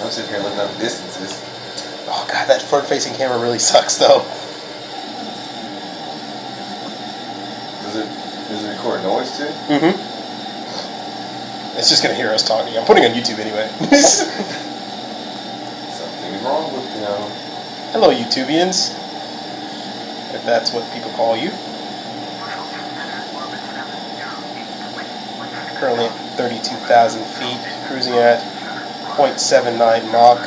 I'm sitting here looking up distances. Oh god, that front-facing camera really sucks though. Does it record noise too? Mm-hmm. It's just gonna hear us talking. I'm putting it on YouTube anyway. Something's wrong with Hello, YouTubians. If that's what people call you. Currently at 32,000 feet, cruising at 0.79 Mach.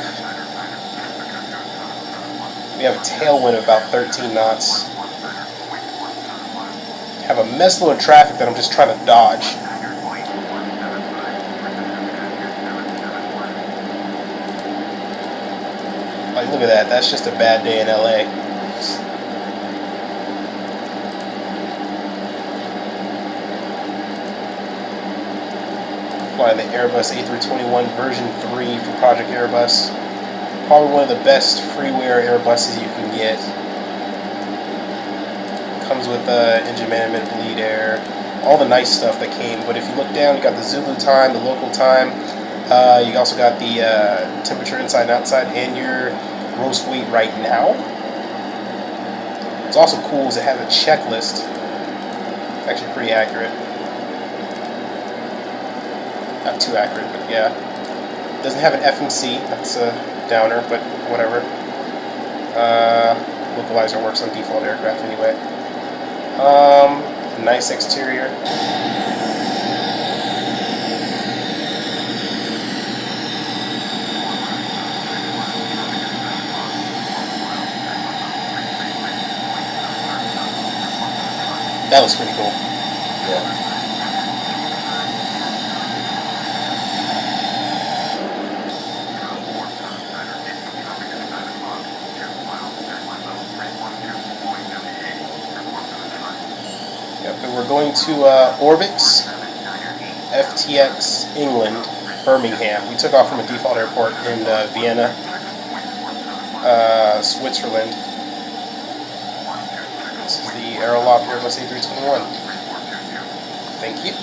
We have a tailwind of about 13 knots. Have a mess load of traffic that I'm just trying to dodge. Like, look at that. That's just a bad day in LA. Flying the Airbus A321 version 3 from Project Airbus. Probably one of the best freeware Airbuses you can get. Comes with engine management, bleed air, all the nice stuff that came. But if you look down, you got the Zulu time, the local time. You also got the temperature inside and outside, and your roast weight right now. What's also cool is it has a checklist. It's actually pretty accurate. Not too accurate, but yeah. It doesn't have an FMC. That's a downer, but whatever. Localizer works on default aircraft anyway. Nice exterior. That was pretty cool. Yeah. And we're going to Orbix, FTX, England, Birmingham. We took off from a default airport in Vienna, Switzerland. This is the Aeroloft Airbus A321. Thank you.